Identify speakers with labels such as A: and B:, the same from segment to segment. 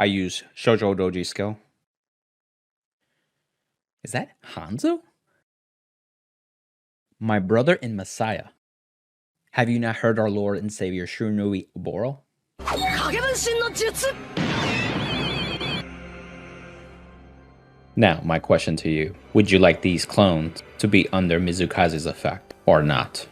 A: I use Shoujo Doji skill. Is that Hanzo? My brother in Messiah. Have you not heard our Lord and Savior Shunui Oboro? Now, my question to you, would you like these clones to be under Mizukaze's effect or not?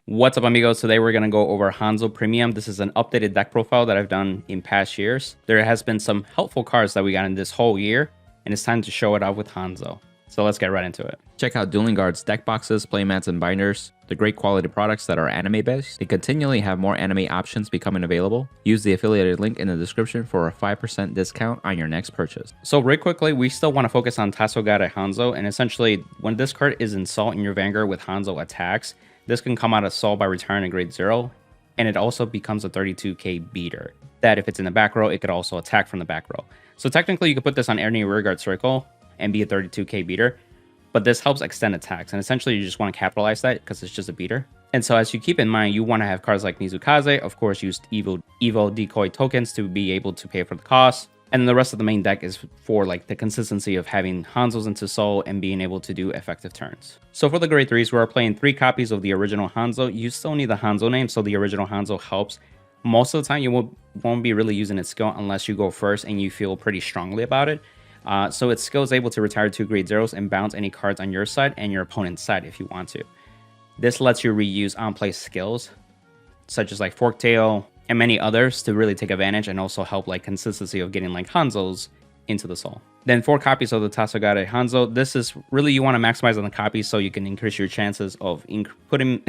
A: What's up, amigos? Today we're going to go over Hanzo Premium. This is an updated deck profile that I've done in past years. There has been some helpful cards that we got in this whole year, and it's time to show it off with Hanzo. So let's get right into it. Check out Dueling Guard's deck boxes, playmats, and binders. The great quality products that are anime based. They continually have more anime options becoming available. Use the affiliated link in the description for a 5% discount on your next purchase. So real quickly, we still want to focus on Tatsugare Hanzo, and essentially when this card is in Salt in your Vanguard with Hanzo attacks, this can come out of Salt by retiring a grade 0, and it also becomes a 32k beater. That if it's in the back row, it could also attack from the back row. So technically you could put this on any rearguard circle and be a 32k beater, but this helps extend attacks, and essentially you just want to capitalize that because it's just a beater. And so as you keep in mind, you want to have cards like Mizukaze, of course use evil decoy tokens to be able to pay for the cost, and then the rest of the main deck is for like the consistency of having Hanzos into Soul and being able to do effective turns. So for the grade 3s, we're playing 3 copies of the original Hanzo. You still need the Hanzo name, so the original Hanzo helps. Most of the time you won't be really using its skill unless you go first and you feel pretty strongly about it. So its skill is able to retire 2 grade 0s and bounce any cards on your side and your opponent's side if you want to. This lets you reuse on-play skills, such as like Forktail and many others, to really take advantage and also help like consistency of getting like Hanzos into the Soul. Then 4 copies of the Tatsugare Hanzo. This is really, you want to maximize on the copies so you can increase your chances of putting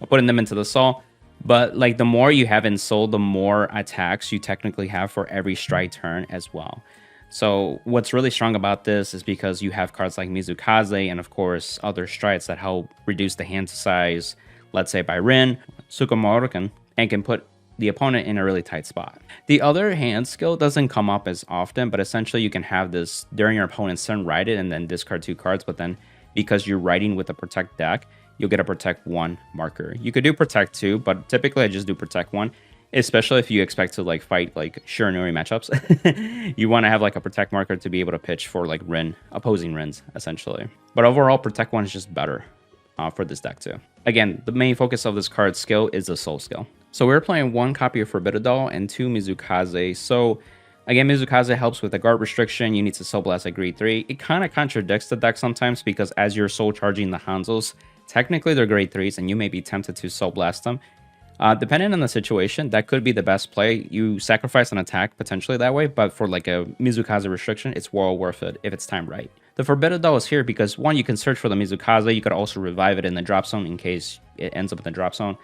A: them into the Soul. But like the more you have in Soul, the more attacks you technically have for every strike turn as well. So what's really strong about this is because you have cards like Mizukaze and of course other strides that help reduce the hand size, let's say by Rin, Tsukumorakan, and can put the opponent in a really tight spot. The other hand skill doesn't come up as often, but essentially you can have this during your opponent's turn, write it and then discard 2 cards, but then because you're writing with a protect deck, you'll get a protect 1 marker. You could do protect 2, but typically I just do protect 1. Especially if you expect to like fight like Shiranui matchups. You want to have like a protect marker to be able to pitch for like opposing Rins essentially. But overall, protect 1 is just better for this deck too. Again, the main focus of this card's skill is the Soul skill. So we're playing 1 copy of Forbidden Doll and 2 Mizukaze. So again, Mizukaze helps with the guard restriction. You need to Soul Blast at grade 3. It kind of contradicts the deck sometimes because as you're Soul charging the Hanzos, technically they're grade 3s and you may be tempted to Soul Blast them. Depending on the situation, that could be the best play. You sacrifice an attack potentially that way, but for like a Mizukaze restriction, it's well worth it if it's timed right. The Forbidden Doll is here because 1, you can search for the Mizukaze. You could also revive it in the drop zone in case it ends up in the drop zone.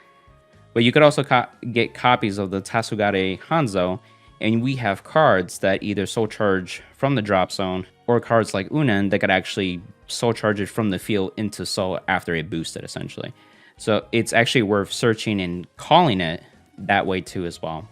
A: But you could also get copies of the Tatsugare Hanzo, and we have cards that either soul charge from the drop zone or cards like Unen that could actually soul charge it from the field into soul after it boosted essentially. So it's actually worth searching and calling it that way too as well.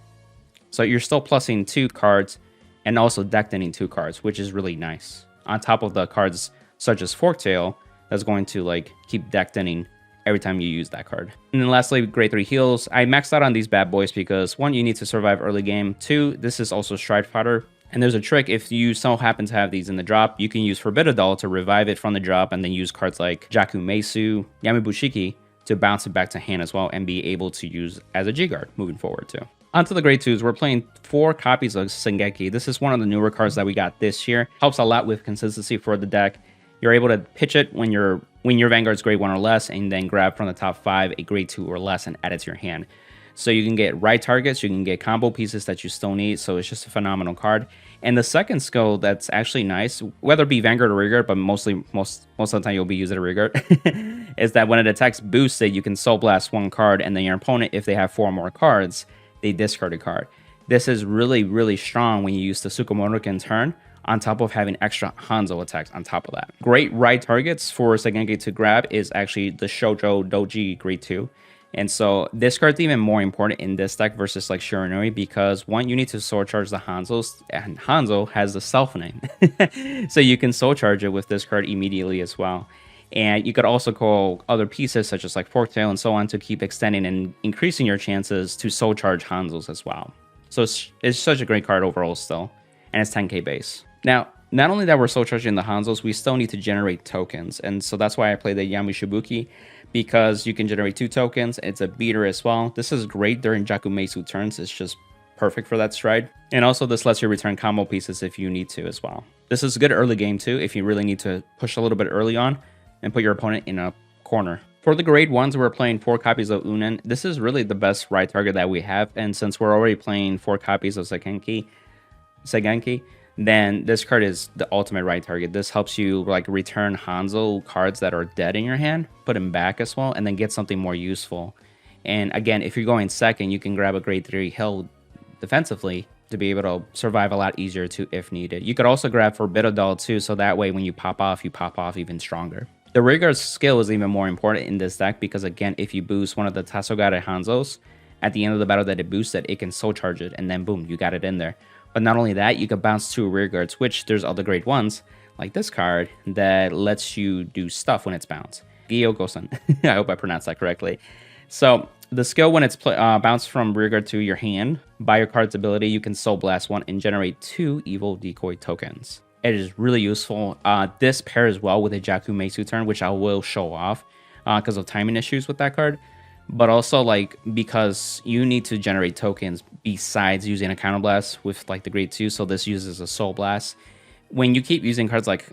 A: So you're still plussing 2 cards and also deck thinning 2 cards, which is really nice. On top of the cards such as Forktail, that's going to like keep deck thinning every time you use that card. And then lastly, grade 3 heals. I maxed out on these bad boys because 1, you need to survive early game. 2, this is also stride fodder. And there's a trick, if you so happen to have these in the drop, you can use Forbidden Doll to revive it from the drop and then use cards like Jakumesso, Yamibushiki, to bounce it back to hand as well and be able to use as a G-Guard moving forward too. Onto the grade 2s, we're playing 4 copies of Sengeki. This is one of the newer cards that we got this year. Helps a lot with consistency for the deck. You're able to pitch it when your Vanguard's grade 1 or less, and then grab from the top 5 a grade 2 or less and add it to your hand. So you can get right targets, you can get combo pieces that you still need, so it's just a phenomenal card. And the second skill that's actually nice, whether it be Vanguard or Rearguard, but most of the time you'll be using a Rearguard, is that when it attacks boosted, you can Soul Blast 1 card, and then your opponent, if they have 4 more cards, they discard a card. This is really, really strong when you use the Tsukumorakan turn, on top of having extra Hanzo attacks on top of that. Great right targets for Sengeki to grab is actually the Shoujo Doji grade 2. And so this card's even more important in this deck versus like Shiranui because 1, you need to soul charge the Hanzos, and Hanzo has the self name. So you can soul charge it with this card immediately as well. And you could also call other pieces such as like Forktail and so on to keep extending and increasing your chances to soul charge Hanzos as well. So it's such a great card overall still. And it's 10k base. Now, not only that we're soul charging the Hanzos, we still need to generate tokens. And so that's why I play the Yamushibuki, because you can generate 2 tokens. It's a beater as well. This is great during Jakumesso turns. It's just perfect for that stride. And also this lets you return combo pieces if you need to as well. This is good early game too, if you really need to push a little bit early on and put your opponent in a corner. For the grade 1s, we're playing 4 copies of Unen. This is really the best ride target that we have. And since we're already playing 4 copies of Segenki, then this card is the ultimate ride target. This helps you like return Hanzo cards that are dead in your hand, put them back as well, and then get something more useful. And again, if you're going second, you can grab a grade 3 hill defensively to be able to survive a lot easier too if needed. You could also grab for Bitodal too, so that way when you pop off even stronger. The rearguard skill is even more important in this deck because again, if you boost one of the Tasogare Hanzos, at the end of the battle that it boosted, it can soul charge it, and then boom, you got it in there. But not only that, you can bounce 2 rearguards, which there's other grade 1s, like this card, that lets you do stuff when it's bounced. Gyo-Gosen. I hope I pronounced that correctly. So the skill when it's bounced from rearguard to your hand, by your card's ability, you can Soul Blast 1 and generate 2 evil decoy tokens. It is really useful. This pairs well with a Jakumesso turn, which I will show off because of timing issues with that card. But also like because you need to generate tokens besides using a counter blast with like the grade 2, so this uses a soul blast. When you keep using cards like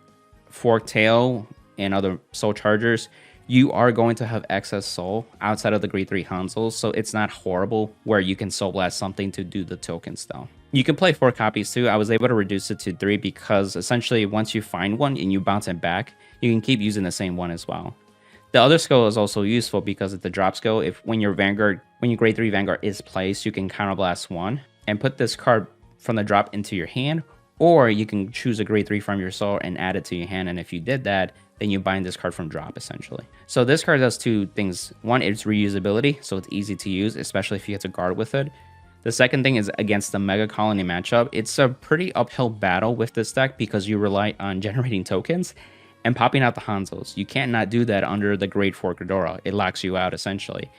A: Fork Tail and other soul chargers, you are going to have excess soul outside of the grade 3 Hanzos, so it's not horrible where you can soul blast something to do the tokens though. You can play 4 copies too. I was able to reduce it to 3 because essentially once you find one and you bounce it back, you can keep using the same one as well. The other skill is also useful because it's the drop skill. If when your grade 3 Vanguard is placed, you can counterblast 1 and put this card from the drop into your hand, or you can choose a grade 3 from your soul and add it to your hand. And if you did that, then you bind this card from drop essentially. So this card does 2 things. One, it's reusability, so it's easy to use, especially if you get to guard with it. The second thing is against the Mega Colony matchup. It's a pretty uphill battle with this deck because you rely on generating tokens and popping out the Hanzos. You can't not do that under the grade 4 Ghidorah. It locks you out essentially.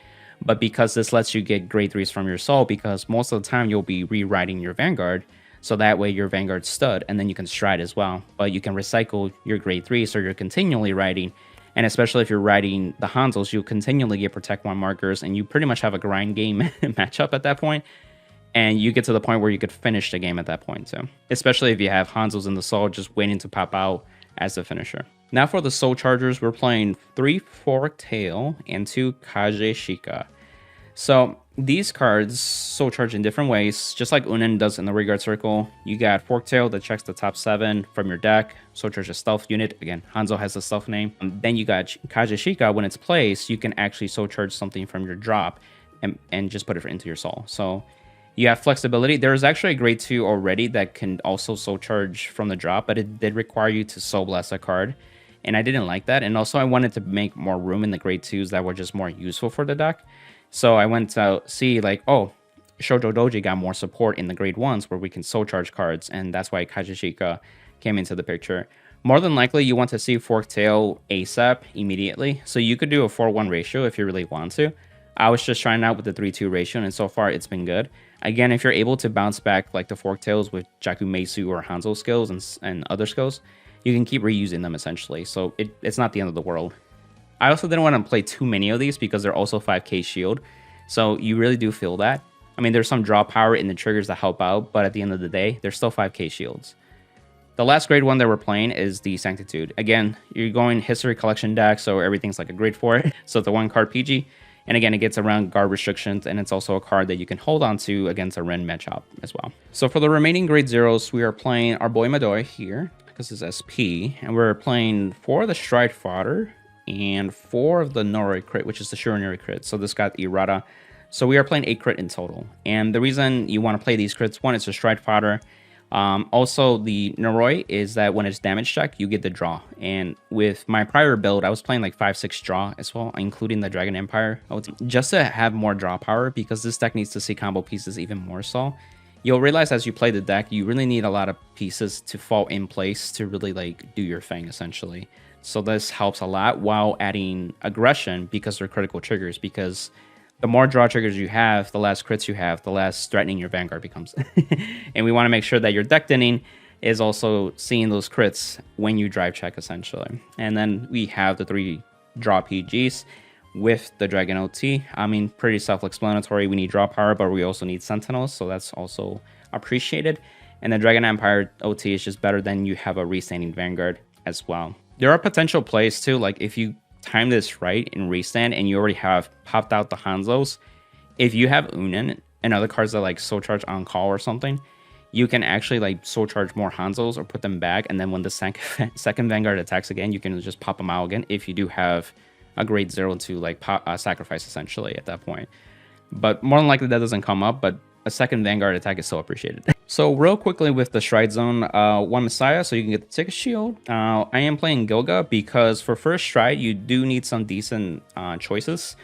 A: But because this lets you get grade 3s from your soul, because most of the time you'll be rewriting your Vanguard, so that way your Vanguard stud, and then you can stride as well. But you can recycle your grade 3, so you're continually riding. And especially if you're riding the Hanzos, you'll continually get Protect 1 markers, and you pretty much have a grind game matchup at that point. And you get to the point where you could finish the game at that point too. Especially if you have Hanzos in the soul just waiting to pop out as the finisher. Now for the soul chargers, we're playing 3 Fork Tail and 2 Kage Shika. So these cards soul charge in different ways, just like Unen does in the rearguard circle. You got Fork Tail that checks the top 7 from your deck, soul charge a stealth unit. Again, Hanzo has the stealth name. Then you got Kage Shika. When it's placed, you can actually soul charge something from your drop and just put it into your soul. So you have flexibility. There is actually a grade 2 already that can also soul charge from the drop, but it did require you to soul blast a card. And I didn't like that. And also I wanted to make more room in the grade 2s that were just more useful for the deck. So I went to see like, oh, Shoujo Doji got more support in the grade 1s where we can soul charge cards. And that's why Kajishika came into the picture. More than likely, you want to see Fork Tail ASAP immediately. So you could do a 4-1 ratio if you really want to. I was just trying out with the 3-2 ratio, and so far it's been good. Again, if you're able to bounce back like the Fork Tails with Jakumesso or Hanzo skills and other skills, you can keep reusing them essentially. So it's not the end of the world. I also didn't want to play too many of these because they're also 5k shield. So you really do feel that. I mean, there's some draw power in the triggers that help out, but at the end of the day, they're still 5k shields. The last grade 1 that we're playing is the Sanctitude. Again, you're going History Collection deck, so everything's like a grade 4. So it's a 1-card PG. And again, it gets around guard restrictions, and it's also a card that you can hold on to against a Ren matchup as well. So for the remaining grade 0s, we are playing our boy Madoi here, because it's SP, and we're playing 4 of the Stride Fodder and 4 of the Noroi crit, which is the Shironori crit. So this got Irata. So we are playing 8 crit in total. And the reason you want to play these crits, one, it's a Stride Fodder. Also, the Noroi is that when it's damage check, you get the draw. And with my prior build, I was playing like 5-6 draw as well, including the Dragon Empire. Just to have more draw power, because this deck needs to see combo pieces even more so. You'll realize as you play the deck, you really need a lot of pieces to fall in place to really like do your thing, essentially. So this helps a lot while adding aggression because they're critical triggers. Because the more draw triggers you have, the less crits you have, the less threatening your Vanguard becomes. And we want to make sure that your deck thinning is also seeing those crits when you drive check, essentially. And then we have the 3 draw PGs with the Dragon OT. I mean, pretty self-explanatory. We need draw power, but we also need Sentinels, so that's also appreciated. And the Dragon Empire OT is just better than you have a restanding Vanguard as well. There are potential plays too, like if you time this right in restand and you already have popped out the Hanzos, if you have Unen and other cards that like soul charge on call or something, you can actually like soul charge more Hanzos or put them back, and then when the second Vanguard attacks again, you can just pop them out again if you do have a grade 0 to like sacrifice essentially at that point. But more than likely that doesn't come up, but a second Vanguard attack is so appreciated. So real quickly with the Stride Zone, 1 Messiah, so you can get the Ticket Shield. I am playing Gilga because for first Stride, you do need some decent choices.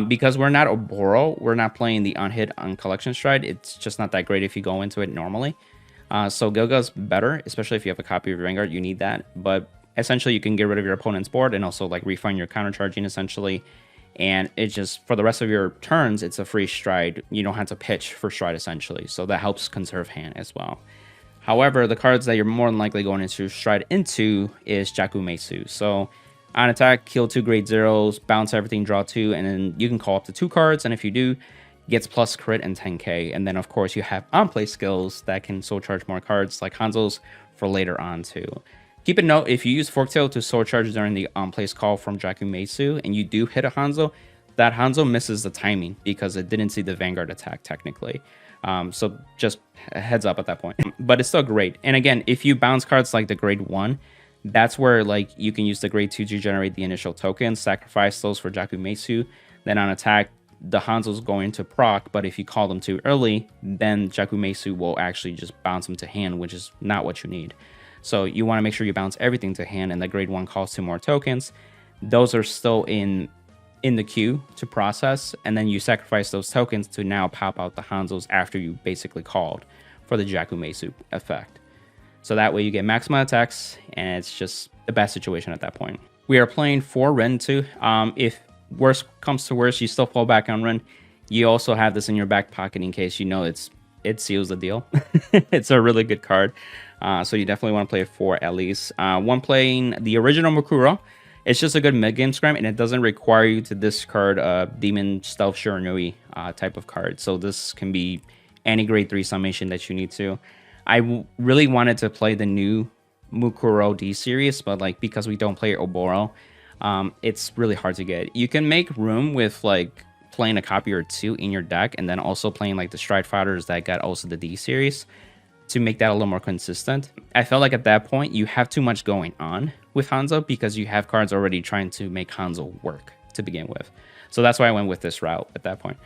A: Because we're not Oboro, we're not playing the unhit on Collection Stride. It's just not that great if you go into it normally. So Gilga's better, especially if you have a copy of Vanguard, you need that. But essentially you can get rid of your opponent's board and also like refund your countercharging essentially. And it's just, for the rest of your turns, it's a free Stride. You don't have to pitch for Stride, essentially. So that helps conserve hand as well. However, the cards that you're more than likely going into Stride into is Jakumesso. So on attack, kill 2 grade 0s, bounce everything, draw 2, and then you can call up to 2 cards. And if you do, gets plus crit and 10k. And then, of course, you have on-play skills that can soul charge more cards, like Hanzo's, for later on, too. Keep a note, if you use Forktail to soul charge during the on-place call from Jakumesso and you do hit a Hanzo, that Hanzo misses the timing because it didn't see the Vanguard attack technically. So just a heads up at that point. But it's still great. And again, if you bounce cards like the grade 1, that's where like you can use the grade 2 to generate the initial tokens, sacrifice those for Jakumesso. Then on attack, the Hanzo's going to proc, but if you call them too early, then Jakumesso will actually just bounce them to hand, which is not what you need. So you want to make sure you bounce everything to hand, and the grade 1 calls 2 more tokens. Those are still in the queue to process, and then you sacrifice those tokens to now pop out the Hanzos after you basically called for the Jakumesso effect. So that way you get maximum attacks, and it's just the best situation at that point. We are playing 4 Ren too. If worst comes to worst, you still fall back on Ren. You also have this in your back pocket in case you know it seals the deal. It's a really good card. So you definitely want to play it 4 at least. One playing the original Mukuro. It's just a good mid-game scram, and it doesn't require you to discard a Demon Stealth Shiranui type of card. So this can be any grade 3 summation that you need to. I really wanted to play the new Mukuro D series, but like because we don't play Oboro, it's really hard to get. You can make room with like playing a copy or 2 in your deck, and then also playing like the Stride Fighters that got also the D series, to make that a little more consistent. I felt like at that point you have too much going on with Hanzo because you have cards already trying to make Hanzo work to begin with. So that's why I went with this route at that point.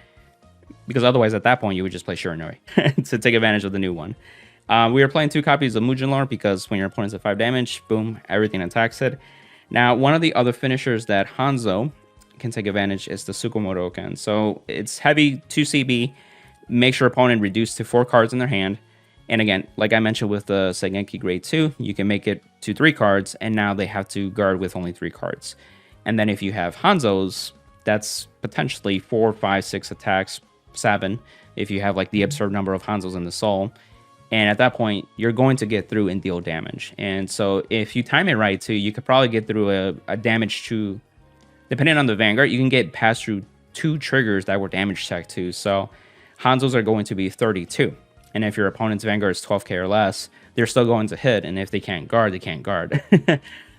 A: Because otherwise at that point you would just play Shiranui to take advantage of the new one. We are playing 2 copies of Mugen Lore because when your opponent's at 5 damage, boom, everything attacks it. Now, one of the other finishers that Hanzo can take advantage is the Tsukumorakan. So it's heavy 2 CB, makes your opponent reduced to 4 cards in their hand. And again, like I mentioned with the Seigenki grade 2, you can make it to 3 cards, and now they have to guard with only 3 cards. And then if you have Hanzos, that's potentially 4, 5, 6 attacks, 7, if you have like the absurd number of Hanzos in the soul. And at that point, you're going to get through and deal damage. And so if you time it right too, you could probably get through a damage to, depending on the Vanguard, you can get past through 2 triggers that were damage checked too. So Hanzos are going to be 32. And if your opponent's Vanguard is 12k or less, they're still going to hit. And if they can't guard, they can't guard.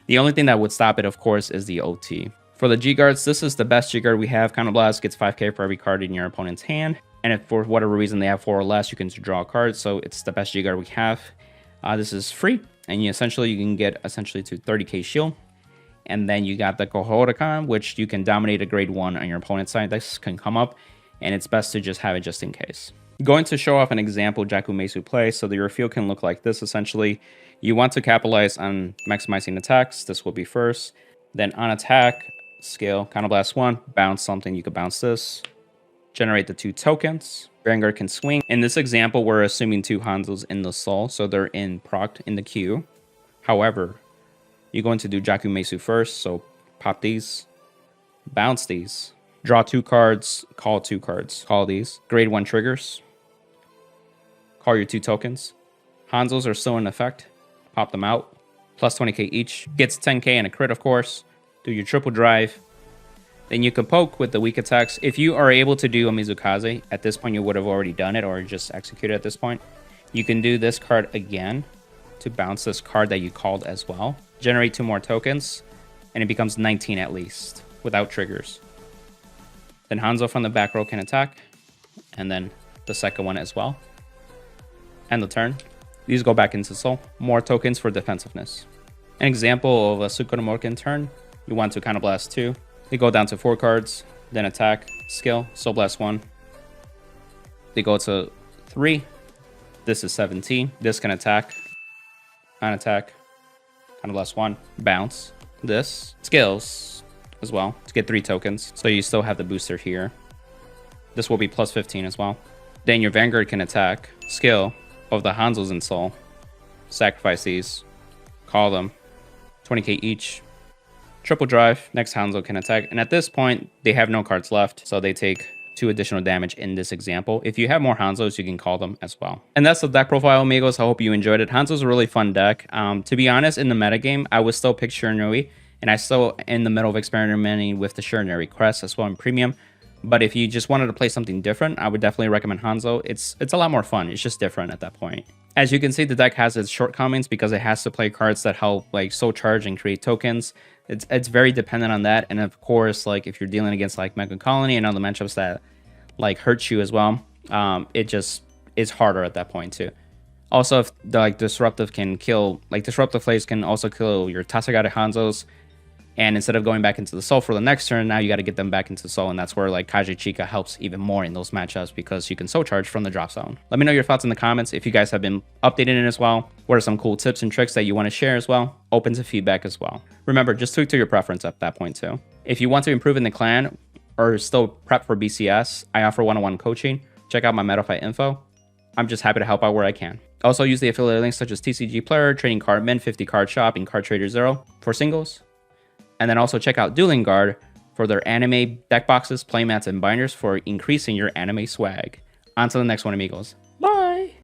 A: The only thing that would stop it, of course, is the OT. For the G-Guards, this is the best G-Guard we have. Counterblast gets 5k for every card in your opponent's hand. And if for whatever reason they have 4 or less, you can draw a card. So it's the best G-Guard we have. This is free. And you can get to 30k shield. And then you got the Tsukumorakan, which you can dominate a grade 1 on your opponent's side. This can come up. And it's best to just have it just in case. Going to show off an example Jakumesso play, so that your field can look like this essentially. You want to capitalize on maximizing attacks. This will be first. Then on attack, skill, counterblast 1, bounce something, you could bounce this. Generate the 2 tokens. Vanguard can swing. In this example, we're assuming 2 Hanzos in the soul, so they're in proc in the queue. However, you're going to do Jakumesso first, so pop these, bounce these, Draw 2 cards, call 2 cards. Call these. Grade 1 triggers. Call your 2 tokens. Hanzos are still in effect. Pop them out. Plus 20k each. Gets 10k and a crit, of course. Do your triple drive. Then you can poke with the weak attacks. If you are able to do a Mizukaze, at this point you would have already done it or just executed at this point. You can do this card again to bounce this card that you called as well. Generate 2 more tokens, and it becomes 19 at least, without triggers. Then Hanzo from the back row can attack, and then the second one as well. End the turn. These go back into soul. More tokens for defensiveness. An example of a Tsukumorakan turn, you want to Counter Blast 2. They go down to 4 cards, then attack, skill, Soul Blast 1. They go to 3. This is 17. This can attack, non-attack, Counter Blast 1, bounce. This, skills as well, to get 3 tokens. So you still have the booster here. This will be plus 15 as well. Then your Vanguard can attack, skill of the Hanzos in Soul. Sacrifice these, call them, 20k each. Triple drive, next Hanzo can attack. And at this point, they have no cards left, so they take 2 additional damage in this example. If you have more Hanzos, you can call them as well. And that's the deck profile, amigos. I hope you enjoyed it. Hanzo's a really fun deck. To be honest, in the metagame, I would still pick Shiranui, and I still in the middle of experimenting with the Shiranui Crest as well in Premium. But if you just wanted to play something different, I would definitely recommend Hanzo. It's a lot more fun. It's just different at that point. As you can see, the deck has its shortcomings because it has to play cards that help like soul charge and create tokens. It's very dependent on that. And of course, like if you're dealing against like Mega Colony and other matchups that like hurt you as well, it just is harder at that point too. Also, if the like disruptive can kill, like disruptive phase can also kill your Tasagare Hanzos. And instead of going back into the soul for the next turn, now you got to get them back into soul. And that's where like Kaji Chika helps even more in those matchups because you can soul charge from the drop zone. Let me know your thoughts in the comments. If you guys have been updating it as well, what are some cool tips and tricks that you want to share as well? Open to feedback as well. Remember, just tweak to your preference at that point too. If you want to improve in the clan or still prep for BCS, I offer one-on-one coaching. Check out my MetaFight info. I'm just happy to help out where I can. Also use the affiliate links such as TCG Player, Trading Card Mint, 50 Card Shop, and Card Trader Zero for singles. And then also check out Dueling Guard for their anime deck boxes, playmats, and binders for increasing your anime swag. On to the next one, amigos.